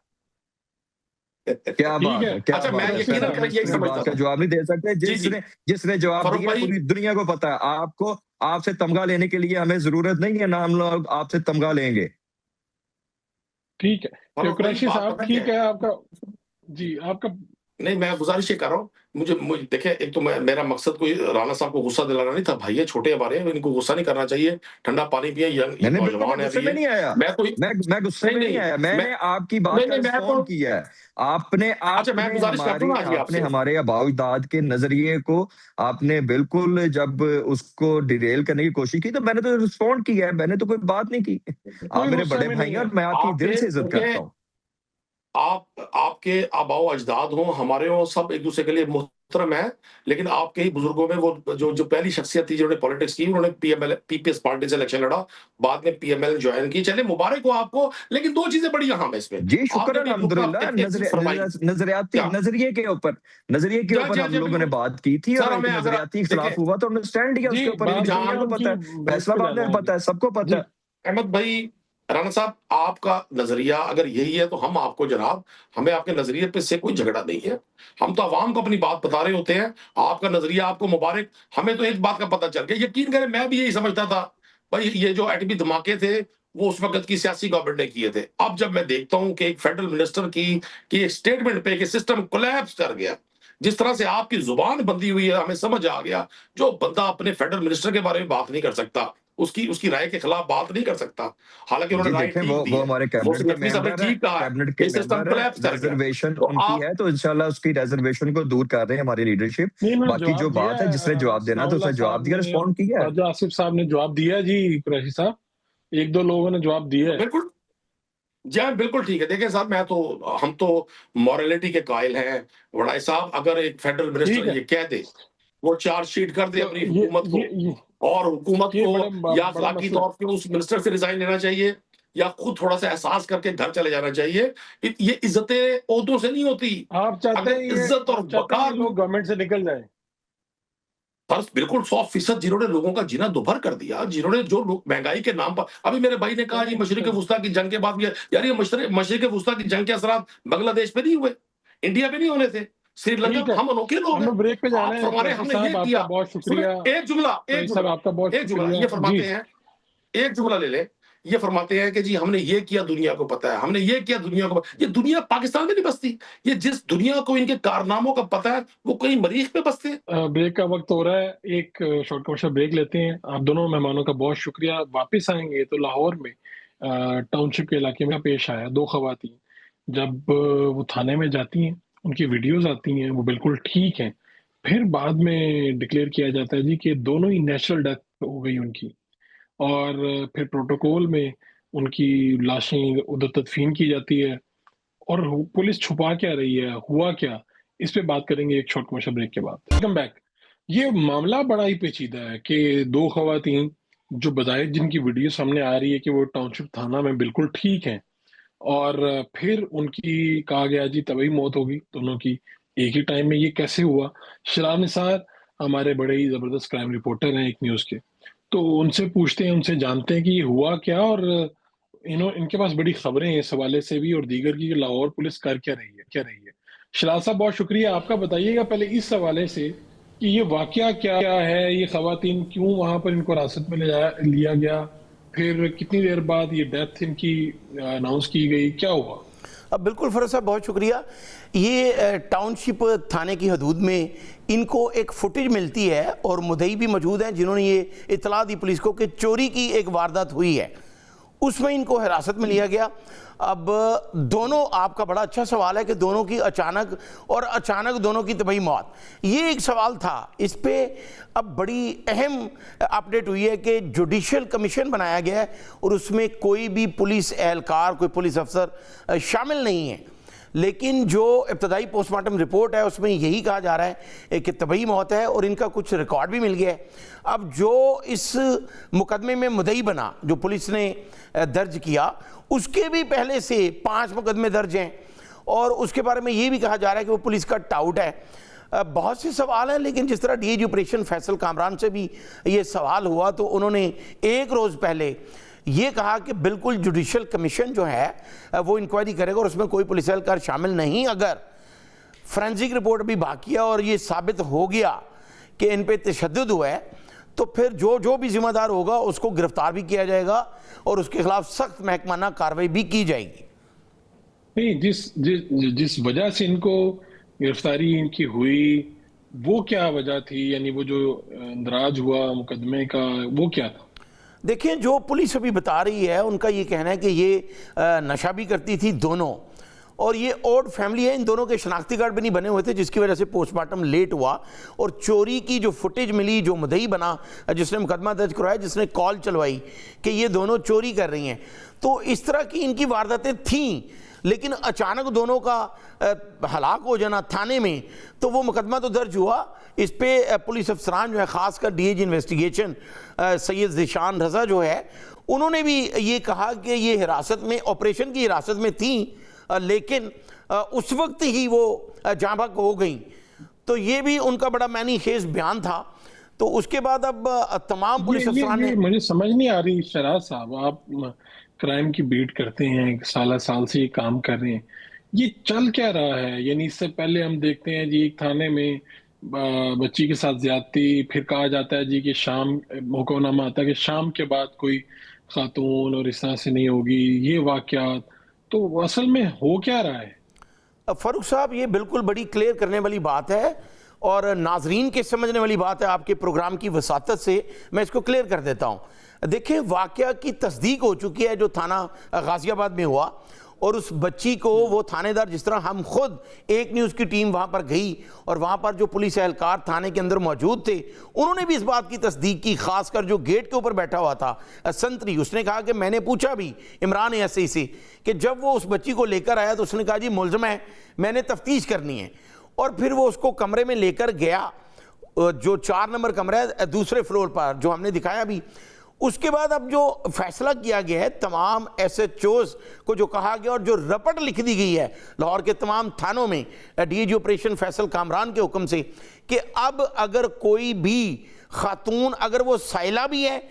क्या ठीक बात है। है, क्या अच्छा मैं बात है। कुरैशी सर यकीनन हम साहब, यही उसकी समझता बात का था। जवाब नहीं दे सकते। जी जी, जिसने जवाब फारूक दिया है भाई। पूरी दुनिया को पता है। आपको आपसे तमगा लेने के लिए हमें जरूरत नहीं है, ना हम लोग आपसे तमगा लेंगे। ठीक है। फारूक भाई कुरैशी बात साहब पता क्या ठीक है? है आपका। जी, आपका। नहीं मैं गुजारिश ये कर रहा हूँ, मुझे देखिए, एक तो मेरा मकसद कोई राणा साहब को गुस्सा दिलाना नहीं था। भाई ये छोटे हमारे हैं, इनको गुस्सा नहीं करना चाहिए। ठंडा पानी पिए, यंग मैंने बिल्कुल मैं नौजवान है गुस्से अभी में ये। नहीं आया। मैं कोई मैं गुस्से नहीं में नहीं नहीं आया। मैं मैंने आपकी बात नहीं का नहीं मैं तो रिस्पॉन्ड किया है। आपने अच्छा मैं आपने गुजारिश कर दूं हमारी ना जी आपने आपसे। हमारे आबाओ-अजदाद के नज़रिए को आपने बिल्कुल जब उसको डिरेल करने की कोशिश की तो मैंने तो रिस्पॉन्ड किया है। मैंने तो कोई बात नहीं की। आप कोई मेरे गुस्से बड़े में भाई नहीं हैं है। और मैं आपकी दिल आपके से इज़्ज़त देखें, करता हूँ। आप आपके आबाओ अजदाद हों, हमारे हों, सब एक दूसरे के लिए मुहतरम है। लेकिन आपके ही बुजुर्गों में वो जो पहली शख्सियत थी जिन्होंने पॉलिटिक्स की, उन्होंने पीएमएल पीपीएस पार्टी से इलेक्शन लड़ा, बाद में पीएमएल ज्वाइन की। चलिए मुबारक हो आपको, लेकिन दो चीजें बड़ी अहम है इसमें। जी, शुक्र आपने है भी एक नुक्ता अल्हम्दुलिल्लाह। एक चीज फरमाई क्या? नज़रिए के ऊपर हम जी लोगों ने बिल्कुल। बात की थी और सर एक हमें अगर नज़रियाती देखें इख्तिलाफ हुआ तो हमने स्टैंड लिया जी, उसके ऊपर। ये भाई पूरी बात दुनिया को जान पता उनकी है। ब्रेक पे फैसलाबाद ज्यादा में आ पता गई। है, सबको पता जी। है। अहमद भाई, राणा साहब आपका नजरिया अगर यही है तो हम आपको जनाब, हमें आपके नजरिए पे से कोई झगड़ा नहीं है। हम तो आवाम को अपनी बात बता रहे होते हैं। आपका नजरिया आपको मुबारक। हमें तो एक बात का पता चल गया, यकीन करें मैं भी यही समझता था भाई ये जो एटमी धमाके थे वो उस वक्त की सियासी गवर्नमेंट ने किए थे। अब जब मैं देखता हूं कि एक फेडरल मिनिस्टर की एक स्टेटमेंट पे कि सिस्टम कोलैप्स कर गया, जिस तरह से आपकी जुबान बंदी हुई है, हमें समझ आ गया जो बंदा अपने फेडरल मिनिस्टर के बारे में बात नहीं कर सकता, उसकी उसकी राय के खिलाफ बात नहीं कर सकता। हालांकि जी उन्होंने राय देखें, ठीक दी वो है। हमारे कैबिनेट मोहसिन के नकवी साहब ने मेंबर हैं, ठीक कहा है कैबिनेट के कि सिस्टम मेंबर हैं। कोलैप्स कर गया। रिजर्वेशन तो उनकी आप है तो इंशाल्लाह उसकी रिजर्वेशन को दूर कर रहे हैं हमारी लीडरशिप। नहीं, इन्होंने बाकी जो जवाब दिया बात है है। जिसने जवाब देना है तो सनाउल्लाह उसने जवाब साहब दिया, ने और रिस्पॉन्ड किया है। ख्वाजा आसिफ साहब ने जवाब दिया है जी। कुरैशी साहब, एक दो लोगों ने जवाब दिया है। बिल्कुल, जी हाँ, बिल्कुल ठीक है। देखिए साहब, मैं तो हम तो मॉरलिटी के कायल हैं। वड़ाई साहब अगर एक फेडरल मिनिस्टर ठीक है। ये कह दे, वो चार्जशीट कर दे तो अपनी हुकूमत को, ये और हुकूमत ये को या बड़ा अखलाकी मसला है। तौर पे उस मिनिस्टर से रिजाइन लेना चाहिए, या खुद थोड़ा सा एहसास करके घर चले जाना चाहिए। ये इज्जतें ओहदों से नहीं होती। अगर इज्जत और आप चाहते हैं ये वकार, लोग गवर्नमेंट से निकल जाएं। बस बिल्कुल 100% जिन्होंने लोगों का जीना दुभर कर दिया, जिन्होंने जो महंगाई के नाम पर, अभी मेरे भाई ने कहा जी चलें मशरिक चलें। वस्ता की जंग के बाद यार ये मशरिक वस्ता की जंग के असरात बांग्लादेश पे नहीं हुए, इंडिया पे नहीं होने थे, श्रीलंका, ठीक है, हम अनोखे लोग हैं। हमें ब्रेक पे जाना आप है। फरमा रहे कुरैशी हमने ये साहब आपका किया। बहुत सुने, शुक्रिया। एक जुमला एक कुरैशी साहब जुमला आपका बहुत एक जुमला शुक्रिया ये जी। फरमाते हैं, एक जुमला ले ले। ये फरमाते हैं कि जी हमने ये किया दुनिया को पता है, हमने ये किया दुनिया को ये दुनिया पाकिस्तान में नहीं बसती। ये जिस दुनिया को इनके कारनामों का पता है वो कहीं मरीख पे बसते हैं। ब्रेक का वक्त हो रहा है। एक शॉर्ट कमर्शियल ब्रेक लेते हैं। आप दोनों मेहमानों का बहुत शुक्रिया। वापस आएंगे तो लाहौर में टाउनशिप के इलाके में पेश आया दो खवातीन। जब वो थाने में जाती हैं, उनकी वीडियोस आती हैं, वो बिल्कुल ठीक हैं। फिर बाद में डिक्लेयर किया जाता है जी कि दोनों ही नेचुरल डेथ हो गई उनकी। और फिर प्रोटोकॉल में उनकी लाशें उधर तदफीन की जाती है। और पुलिस छुपा क्या रही है, हुआ क्या, इस पे बात करेंगे एक शॉर्ट कमर्शियल ब्रेक के बाद। Welcome back. ये मामला बड़ा ही पेचीदा है कि दो खवातीन जो बजाय जिनकी वीडियो सामने आ रही है कि वो टाउनशिप थाना में बिल्कुल ठीक हैं, और फिर उनकी कहा गया जी तभी मौत होगी दोनों की एक ही टाइम में। ये कैसे हुआ? शिराज निसार हमारे बड़े ही जबरदस्त क्राइम रिपोर्टर हैं एक न्यूज के, तो उनसे पूछते हैं, उनसे जानते हैं कि ये हुआ क्या। और इनके पास बड़ी खबरें हैं इस हवाले से भी और दीगर की, कि लाहौर पुलिस कर क्या रही है। शिराज साहब बहुत शुक्रिया। आपका बताइएगा पहले इस हवाले से कि ये वाकया क्या क्या है, ये खवातीन क्यों वहां पर इनको हिरासत में लिया गया, फिर कितनी देर बाद ये डेथ इनकी अनाउंस की गई, क्या हुआ? अब बिल्कुल फरज साहब, बहुत शुक्रिया। ये टाउनशिप थाने की हदूद में इनको एक फुटेज मिलती है और मुद्दई भी मौजूद हैं जिन्होंने ये इतला दी पुलिस को कि चोरी की एक वारदात हुई है, उसमें इनको हिरासत में लिया गया। अब दोनों, आपका बड़ा अच्छा सवाल है कि दोनों की अचानक दोनों की तबाही मौत, ये एक सवाल था। इस पे अब बड़ी अहम अपडेट हुई है कि जुडिशल कमीशन बनाया गया है और उसमें कोई भी पुलिस एहलकार, कोई पुलिस अफसर शामिल नहीं है। लेकिन जो इब्तदाई पोस्टमार्टम रिपोर्ट है उसमें यही कहा जा रहा है कि तबई मौत है और इनका कुछ रिकॉर्ड भी मिल गया है। अब जो इस मुकदमे में मुद्दई बना, जो पुलिस ने दर्ज किया, उसके भी पहले से 5 मुकदमे दर्ज हैं और उसके बारे में ये भी कहा जा रहा है कि वो पुलिस का टाउट है। बहुत से सवाल हैं, लेकिन जिस तरह डीआईजी ऑपरेशन फैसल कामरान से भी ये सवाल हुआ तो उन्होंने एक रोज़ पहले ये कहा कि बिल्कुल जुडिशल कमीशन जो है वो इंक्वायरी करेगा और उसमें कोई पुलिस एहलकार शामिल नहीं। अगर फोरेंसिक रिपोर्ट भी बाकी है और ये साबित हो गया कि इन पे तशद्दुद हुआ है तो फिर जो भी जिम्मेदार होगा उसको गिरफ्तार भी किया जाएगा और उसके खिलाफ सख्त महकमाना कार्रवाई भी की जाएगी। नहीं, जिस वजह से इनको गिरफ्तारी इनकी हुई, वो क्या वजह थी? यानी वो जो इंदराज हुआ मुकदमे का, वो क्या था? देखिए, जो पुलिस अभी बता रही है उनका ये कहना है कि ये नशा भी करती थी दोनों, और ये ओड फैमिली है। इन दोनों के शनाख्ती कार्ड भी नहीं बने हुए थे, जिसकी वजह से पोस्टमार्टम लेट हुआ। और चोरी की जो फुटेज मिली, जो मुद्दई बना, जिसने मुकदमा दर्ज करवाया, जिसने कॉल चलवाई कि ये दोनों चोरी कर रही हैं, तो इस तरह की इनकी वारदातें थीं। लेकिन अचानक दोनों का हलाक हो जाना थाने में, तो वो मुकदमा तो दर्ज हुआ। इस पे पुलिस अफसरान जो है, ख़ासकर डीआईजी इन्वेस्टिगेशन सैयद ज़ीशान रज़ा जो है, उन्होंने भी ये कहा कि ये हिरासत में, ऑपरेशन की हिरासत में थी, लेकिन उस वक्त ही वो जाँ बहक हो गई। तो ये भी उनका बड़ा मैनीखेज बयान था। तो उसके बाद अब तमाम पुलिस अफसरान ने, मुझे समझ नहीं आ रही शराज साहब, आप क्राइम की बीट करते हैं, साल से ये काम कर रहे हैं, ये चल क्या रहा है? यानी इससे पहले हम देखते हैं जी एक थाने में बच्ची के साथ ज्यादती, फिर कहा जाता है जी कि शाम, हुक्मनामा आता है कि शाम के बाद कोई खातून और इस तरह से नहीं होगी, ये वाकयात। तो असल में हो क्या रहा है? फारूक साहब, ये बिल्कुल बड़ी क्लियर करने वाली बात है और नाजरीन के समझने वाली बात है। आपके प्रोग्राम की वसातत से मैं इसको क्लियर कर देता हूँ। देखिए, वाकया की तस्दीक हो चुकी है जो थाना गाजियाबाद में हुआ, और उस बच्ची को वो थानेदार, जिस तरह हम खुद एक न्यूज़ की टीम वहाँ पर गई और वहाँ पर जो पुलिस एहलकार थाने के अंदर मौजूद थे, उन्होंने भी इस बात की तस्दीक की। खासकर जो गेट के ऊपर बैठा हुआ था संतरी, उसने कहा कि मैंने पूछा भी इमरान एसआई से कि जब वो उस बच्ची को लेकर आया तो उसने कहा जी मुलज़म है, मैंने तफ्तीश करनी है। और फिर वो उसको कमरे में लेकर गया, जो 4 नंबर कमरा है दूसरे फ्लोर पर, जो हमने दिखाया भी। उसके बाद अब जो फैसला किया गया है, तमाम एसएचओस को जो कहा गया और जो रपट लिख दी गई है लाहौर के तमाम थानों में डीआईजी ऑपरेशन फैसल कामरान के हुक्म से, कि अब अगर कोई भी खातून, अगर वो साइला भी है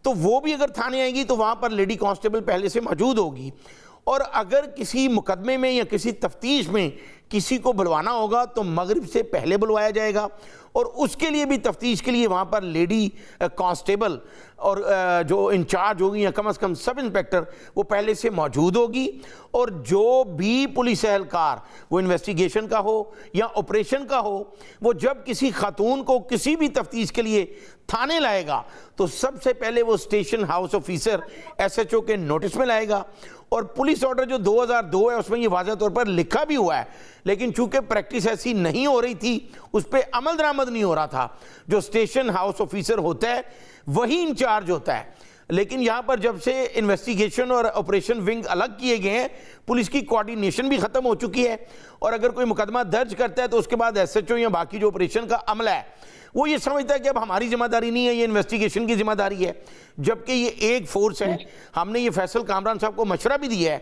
तो वो भी अगर थाने आएगी तो वहाँ पर लेडी कांस्टेबल पहले से मौजूद होगी। और अगर किसी मुकदमे में या किसी तफ्तीश में किसी को बुलवाना होगा तो मगरिब से पहले बुलवाया जाएगा, और उसके लिए भी तफ्तीश के लिए वहाँ पर लेडी कांस्टेबल और जो इंचार्ज होगी या कम से कम सब इंस्पेक्टर वो पहले से मौजूद होगी। और जो भी पुलिस एहलकार, वो इन्वेस्टिगेशन का हो या ऑपरेशन का हो, वो जब किसी खातून को किसी भी तफ्तीश के लिए थाने लाएगा तो सबसे पहले वो स्टेशन हाउस ऑफिसर एसएचओ के नोटिस में लाएगा। और पुलिस ऑर्डर जो 2002 है उसमें ये वाज़ह तौर पर लिखा भी हुआ है, लेकिन चूंकि प्रैक्टिस ऐसी नहीं हो रही थी, उस पर अमल दरामद नहीं हो रहा था। जो स्टेशन हाउस ऑफिसर होता है वही इंचार्ज होता है। लेकिन यहाँ पर जब से इन्वेस्टिगेशन और ऑपरेशन विंग अलग किए गए हैं, पुलिस की कोऑर्डिनेशन भी ख़त्म हो चुकी है। और अगर कोई मुकदमा दर्ज करता है तो उसके बाद एसएचओ या बाकी जो ऑपरेशन का अमला है वो ये समझता है कि अब हमारी जिम्मेदारी नहीं है, ये इन्वेस्टिगेशन की जिम्मेदारी है, जबकि ये एक फोर्स है। हमने ये फैसल कामरान साहब को मशवरा भी दिया है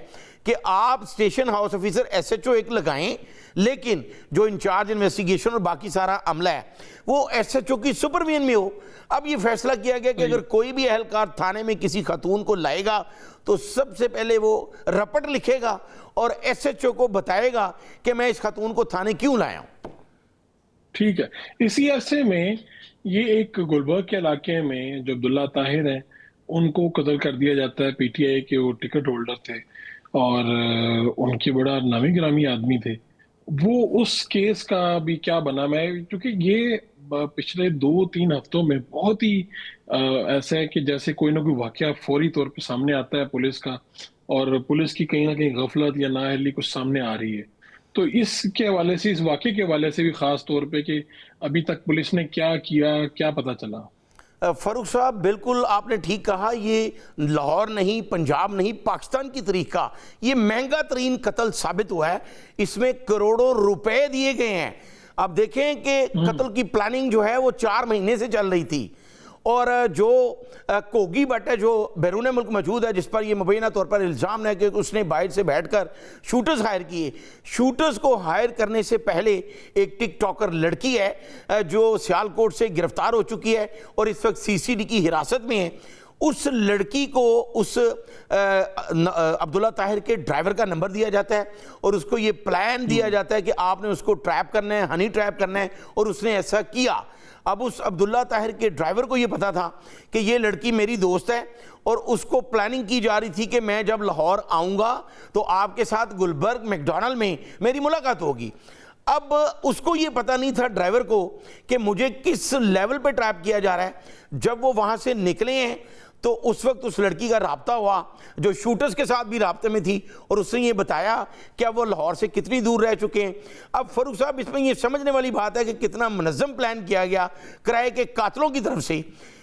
कि आप स्टेशन हाउस ऑफिसर एसएचओ एक लगाएं, लेकिन जो इंचार्ज इन्वेस्टिगेशन और बाकी सारा अमला है वो एसएचओ की सुपरविजन में हो। अब ये फैसला किया गया कि अगर कोई भी एहलकार थाने में किसी खातून को लाएगा तो सबसे पहले वो रपट लिखेगा और एसएचओ को बताएगा कि मैं इस खातून को थाने क्यों लाया हूं। ठीक है। इसी अरसे में ये एक गुलबर्ग के इलाके में जो अब्दुल्ला ताहिर हैं, उनको कत्ल कर दिया जाता है। पीटीआई के वो टिकट होल्डर थे और उनके बड़ा नामी गिरामी आदमी थे वो। उस केस का भी क्या बना, मैं क्योंकि ये पिछले 2-3 हफ्तों में बहुत ही ऐसा है कि जैसे कोई ना कोई वाकया फौरी तौर पे सामने आता है पुलिस का, और पुलिस की कहीं ना कहीं गफलत या नाअहली कुछ सामने आ रही है। तो इसके हवाले से, इस वाकये के हवाले से भी खास तौर पे कि अभी तक पुलिस ने क्या किया, क्या पता चला। फरूख साहब, बिल्कुल आपने ठीक कहा। ये लाहौर नहीं, पंजाब नहीं, पाकिस्तान की तारीख का ये महंगा तरीन कत्ल साबित हुआ है। इसमें करोड़ों रुपए दिए गए हैं। अब देखें कि कत्ल की प्लानिंग जो है वो 4 महीने से चल रही थी, और जो कोगी भट्ट है जो बैरून मुल्क मौजूद है, जिस पर ये मुबैना तौर पर इल्ज़ाम है कि उसने बाहर से बैठकर शूटर्स हायर किए। शूटर्स को हायर करने से पहले एक टिकटॉकर लड़की है जो सियालकोट से गिरफ्तार हो चुकी है और इस वक्त सीसीडी की हिरासत में है। उस लड़की को उस अब्दुल्ला ताहिर के ड्राइवर का नंबर दिया जाता है और उसको ये प्लान दिया जाता है कि आपने उसको ट्रैप करना है, हनी ट्रैप करना है, और उसने ऐसा किया। अब उस अब्दुल्ला ताहिर के ड्राइवर को ये पता था कि ये लड़की मेरी दोस्त है, और उसको प्लानिंग की जा रही थी कि मैं जब लाहौर आऊँगा तो आपके साथ गुलबर्ग मैकडॉनल्ड में मेरी मुलाकात होगी। अब उसको ये पता नहीं था ड्राइवर को कि मुझे किस लेवल पे ट्रैप किया जा रहा है। जब वो वहाँ से निकले हैं तो उस वक्त उस लड़की का राब्ता हुआ जो शूटर्स के साथ भी राब्ते में थी, और उसने ये बताया कि अब वो लाहौर से कितनी दूर रह चुके हैं। अब फरूख साहब, इसमें ये समझने वाली बात है कि कितना मुनज़्ज़म प्लान किया गया किराए के कातलों की तरफ से,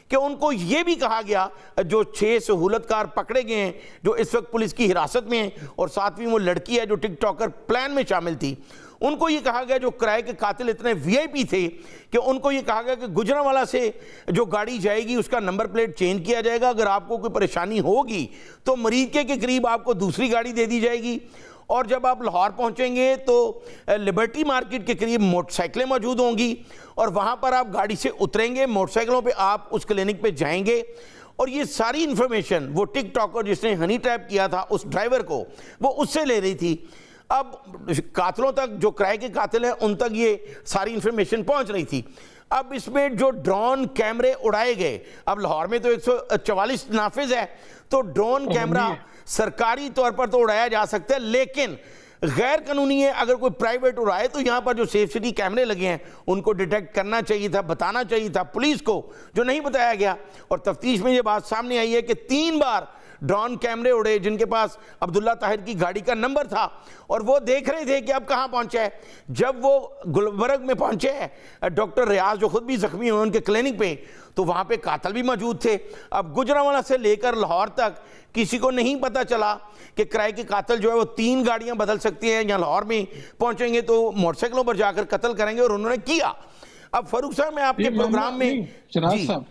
कि उनको ये भी कहा गया जो 6 सहूलतकार पकड़े गए हैं जो इस वक्त पुलिस की हिरासत में हैं, और साथवीं वो लड़की है जो टिकटॉकर प्लान में शामिल थी, उनको ये कहा गया, जो किराए के कातिल इतने वीआईपी थे कि उनको ये कहा गया कि गुजरांवाला से जो गाड़ी जाएगी उसका नंबर प्लेट चेंज किया जाएगा। अगर आपको कोई परेशानी होगी तो मरीके के करीब आपको दूसरी गाड़ी दे दी जाएगी, और जब आप लाहौर पहुंचेंगे तो लिबर्टी मार्केट के करीब मोटरसाइकिलें मौजूद होंगी, और वहां पर आप गाड़ी से उतरेंगे, मोटरसाइकिलों पे आप उस क्लिनिक पे जाएंगे, और ये सारी इंफॉर्मेशन वो टिकटॉकर जिसने हनी ट्रैप किया था उस ड्राइवर को, वो उससे ले रही थी। अब कातिलों तक, जो किराए के कातिल हैं, उन तक ये सारी इंफॉर्मेशन पहुंच रही थी। अब इसमें जो ड्रोन कैमरे उड़ाए गए, अब लाहौर में तो 144 नाफिज है, तो ड्रोन कैमरा सरकारी तौर पर तो उड़ाया जा सकता है, लेकिन गैर कानूनी है। अगर कोई प्राइवेट उड़ाए तो यहाँ पर जो सेफ सिटी कैमरे लगे हैं उनको डिटेक्ट करना चाहिए था, बताना चाहिए था पुलिस को, जो नहीं बताया गया। और तफ्तीश में ये बात सामने आई है कि 3 बार ड्रोन कैमरे उड़े जिनके पास अब्दुल्ला ताहिर की गाड़ी का नंबर था, और वो देख रहे थे कि अब कहाँ पहुंचे है। जब वो गुलबर्ग में पहुंचे हैं, डॉक्टर रियाज जो खुद भी जख्मी हुए उनके क्लिनिक पे, तो वहाँ पे कातिल भी मौजूद थे। अब गुजरांवाला से लेकर लाहौर तक किसी को नहीं पता चला कि किराए के कातिल जो है वो 3 गाड़ियाँ बदल सकती हैं, या लाहौर में पहुँचेंगे तो मोटरसाइकिलों पर जाकर कत्ल करेंगे, और उन्होंने किया। अब फरूख साहब, मैं आपके प्रोग्राम में शराज साहब,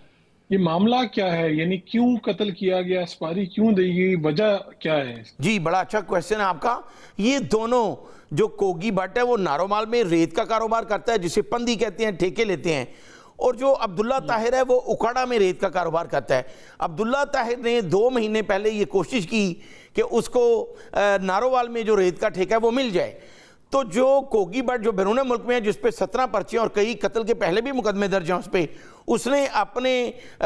ये मामला क्या है, यानी क्यों कत्ल किया गया, स्पारी क्यों दी गई, वजह क्या है? जी, बड़ा अच्छा क्वेश्चन है आपका। ये दोनों, जो कोगी भट्ट है वो नारोमाल में रेत का कारोबार करता है जिसे पंदी कहते हैं, ठेके लेते हैं, और जो अब्दुल्ला ताहिर है वो उखाड़ा में रेत का कारोबार करता है। अब्दुल्ला ताहिर ने 2 महीने पहले ये कोशिश की कि उसको नारोवाल में जो रेत का ठेका है वो मिल जाए। तो जो कोगी भट्ट जो बैरून मुल्क में है, जिस पे 17 पर्चे और कई कत्ल के पहले भी मुकदमे दर्ज हैं उस पर, उसने अपने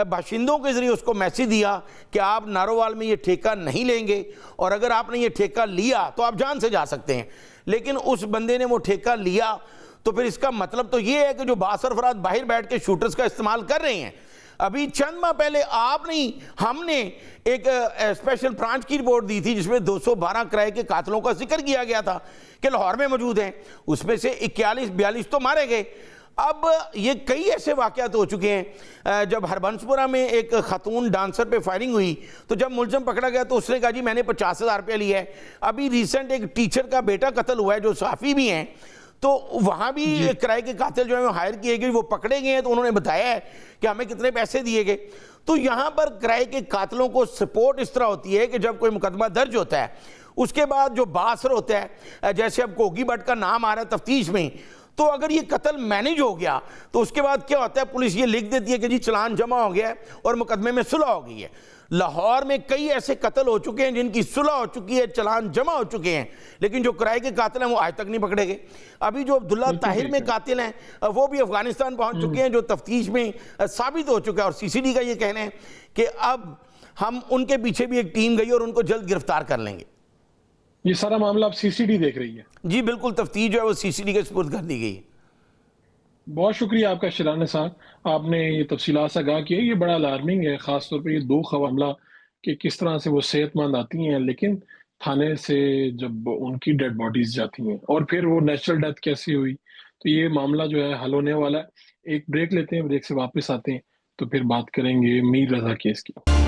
बाशिंदों के जरिए उसको मैसेज दिया कि आप नारोवाल में ये ठेका नहीं लेंगे, और अगर आपने ये ठेका लिया तो आप जान से जा सकते हैं। लेकिन उस बंदे ने वो ठेका लिया, तो फिर इसका मतलब तो ये है कि जो बासर अफराद बाहर बैठ के शूटर्स का इस्तेमाल कर रहे हैं। अभी चंद माह पहले आप नहीं, हमने एक स्पेशल ब्रांच की रिपोर्ट दी थी जिसमें 212 किराए के कातिलों का जिक्र किया गया था कि लाहौर में मौजूद हैं, उसमें से 41-42 तो मारे गए। अब ये कई ऐसे वाक़यात हो चुके हैं। जब हरबंसपुरा में एक खातून डांसर पे फायरिंग हुई तो जब मुलज़म पकड़ा गया तो उसने कहा जी मैंने 50,000 रुपया लिया है। अभी रिसेंट एक टीचर का बेटा कत्ल हुआ है जो सहाफ़ी भी हैं, तो वहाँ भी किराए के कातिल जो है वो हायर किए गए, वो पकड़े गए हैं, तो उन्होंने बताया है कि हमें कितने पैसे दिए गए। तो यहाँ पर किराए के कातिलों को सपोर्ट इस तरह होती है कि जब कोई मुकदमा दर्ज होता है उसके बाद जो बासर होता है, जैसे अब कोगी भट्ट का नाम आ रहा है तफ्तीश में, तो अगर ये कत्ल मैनेज हो गया तो उसके बाद क्या होता है, पुलिस ये लिख देती है कि जी चालान जमा हो गया है और मुकदमे में सुलह हो गई है। लाहौर में कई ऐसे कत्ल हो चुके हैं जिनकी सुलह हो चुकी है, चालान जमा हो चुके हैं, लेकिन जो किराए के कातिल हैं वो आज तक नहीं पकड़े गए। अभी जो अब्दुल्ला ताहिर में कातिल हैं वो भी अफगानिस्तान पहुंच चुके हैं, जो तफ्तीश में साबित हो चुका है। और सीसीडी का ये कहना है कि अब हम उनके पीछे भी एक टीम गई और उनको जल्द गिरफ्तार कर लेंगे। ये सारा मामला अब सीसीडी देख रही है? जी बिल्कुल, तफ्तीश जो है वो सीसीडी के सुपुर्द कर दी गई है। बहुत शुक्रिया आपका शिराने साहब, आपने ये तफसीलात से आगाह किया। ये बड़ा अलार्मिंग है, खासतौर पर ये 2 खबर हमला कि किस तरह से वो सेहतमंद आती हैं, लेकिन थाने से जब उनकी डेड बॉडीज जाती हैं और फिर वो नेचुरल डेथ कैसी हुई, तो ये मामला जो है हल होने वाला है। एक ब्रेक लेते हैं, ब्रेक से वापस आते हैं तो फिर बात करेंगे मीर रजा केस की।